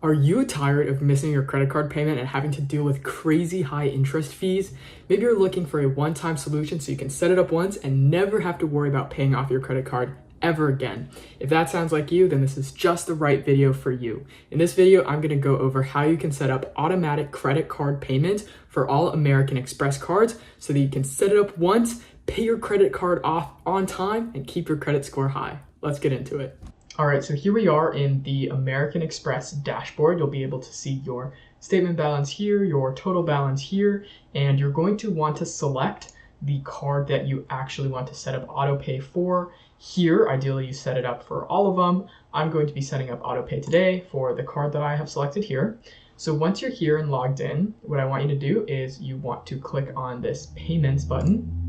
Are you tired of missing your credit card payment and having to deal with crazy high interest fees? Maybe you're looking for a one-time solution so you can set it up once and never have to worry about paying off your credit card ever again. If that sounds like you, then this is just the right video for you. In this video, I'm going to go over how you can set up automatic credit card payments for all American Express cards so that you can set it up once, pay your credit card off on time, and keep your credit score high. Let's get into it. All right, so here we are in the American Express dashboard. You'll be able to see your statement balance here, your total balance here, and you're going to want to select the card that you actually want to set up autopay for. Here, ideally you set it up for all of them. I'm going to be setting up autopay today for the card that I have selected here. So once you're here and logged in, what I want you to do is you want to click on this payments button.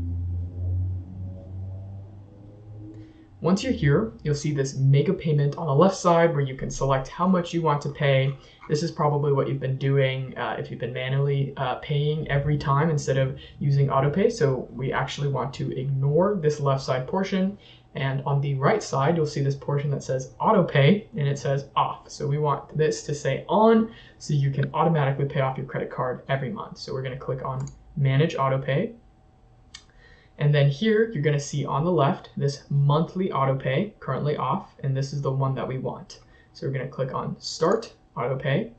Once you're here, you'll see this make a payment on the left side where you can select how much you want to pay. This is probably what you've been doing if you've been manually paying every time instead of using autopay. So we actually want to ignore this left side portion. And on the right side, you'll see this portion that says autopay and it says off. So we want this to say on so you can automatically pay off your credit card every month. So we're going to click on manage autopay. And then here, you're going to see on the left, this monthly autopay, currently off, and this is the one that we want. So we're going to click on Start Autopay.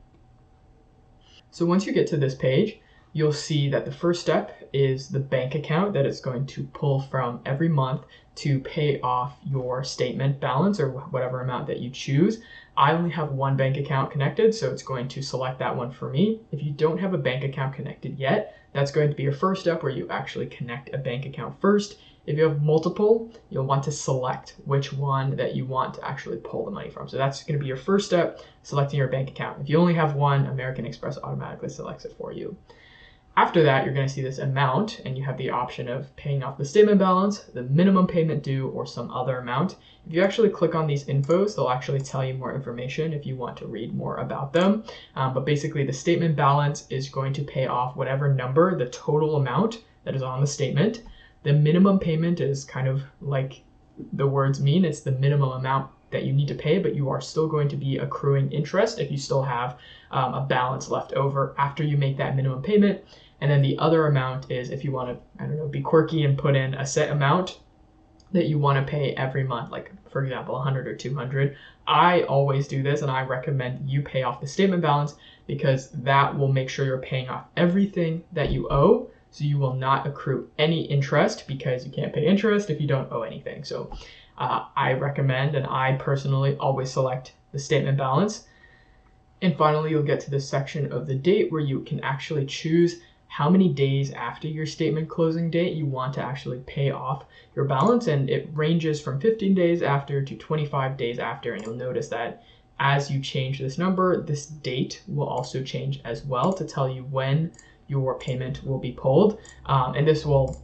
So once you get to this page, you'll see that the first step is the bank account that it's going to pull from every month to pay off your statement balance or whatever amount that you choose. I only have one bank account connected, so it's going to select that one for me. If you don't have a bank account connected yet, that's going to be your first step where you actually connect a bank account first. If you have multiple, you'll want to select which one that you want to actually pull the money from. So that's going to be your first step, selecting your bank account. If you only have one, American Express automatically selects it for you. After that, you're going to see this amount, and you have the option of paying off the statement balance, the minimum payment due, or some other amount. If you actually click on these infos, they'll actually tell you more information if you want to read more about them. But basically, the statement balance is going to pay off whatever number, the total amount that is on the statement. The minimum payment is kind of like the words mean. It's the minimum amount that you need to pay, but you are still going to be accruing interest if you still have a balance left over after you make that minimum payment. And then the other amount is if you want to, I don't know, be quirky and put in a set amount that you want to pay every month, like for example, 100 or 200. I always do this, and I recommend you pay off the statement balance because that will make sure you're paying off everything that you owe. So you will not accrue any interest because you can't pay interest if you don't owe anything. So I recommend, and I personally always select the statement balance. And finally, you'll get to this section of the date where you can actually choose how many days after your statement closing date you want to actually pay off your balance. And it ranges from 15 days after to 25 days after. And you'll notice that as you change this number, this date will also change as well to tell you when your payment will be pulled. And this will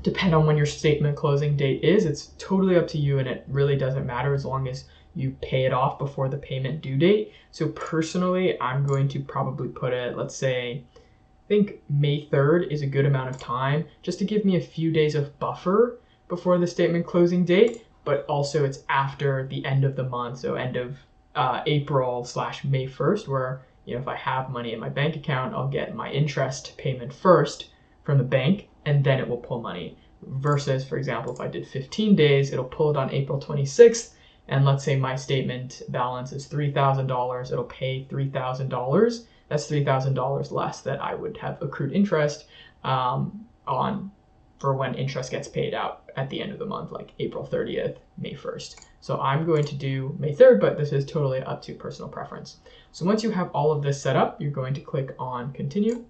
depend on when your statement closing date is. It's totally up to you, and it really doesn't matter as long as you pay it off before the payment due date. So personally, I'm going to probably put it, let's say, I think May 3rd is a good amount of time just to give me a few days of buffer before the statement closing date, but also it's after the end of the month, so end of April/May 1st, where if I have money in my bank account, I'll get my interest payment first from the bank, and then it will pull money. Versus, for example, if I did 15 days, it'll pull it on April 26th, and let's say my statement balance is $3,000, it'll pay $3,000. That's $3,000 less that I would have accrued interest on for when interest gets paid out at the end of the month, like April 30th, May 1st. So I'm going to do May 3rd, but this is totally up to personal preference. So once you have all of this set up, you're going to click on Continue.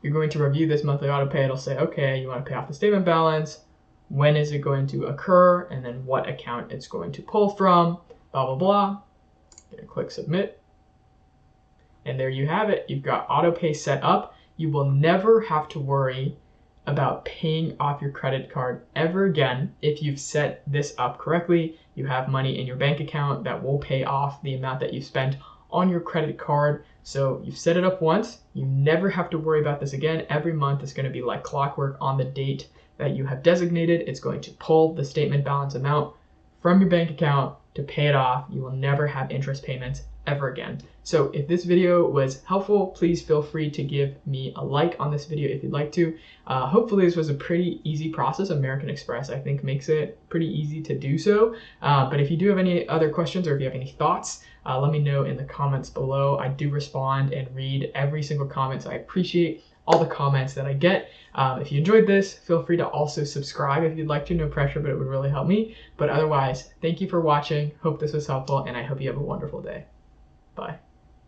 You're going to review this monthly auto pay. It'll say, okay, you want to pay off the statement balance. When is it going to occur? And then what account it's going to pull from, blah, blah, blah. You're going to click Submit. And there you have it. You've got autopay set up. You will never have to worry about paying off your credit card ever again if you've set this up correctly. You have money in your bank account that will pay off the amount that you spent on your credit card. So you've set it up once. You never have to worry about this again. Every month is going to be like clockwork on the date that you have designated. It's going to pull the statement balance amount from your bank account to pay it off. You will never have interest payments ever again. So if this video was helpful, please feel free to give me a like on this video if you'd like to. Hopefully this was a pretty easy process. American Express, I think, makes it pretty easy to do so. But if you do have any other questions or if you have any thoughts, let me know in the comments below. I do respond and read every single comment, so I appreciate all the comments that I get. If you enjoyed this, feel free to also subscribe if you'd like to. No pressure, but it would really help me. But otherwise, thank you for watching. Hope this was helpful, and I hope you have a wonderful day. Bye.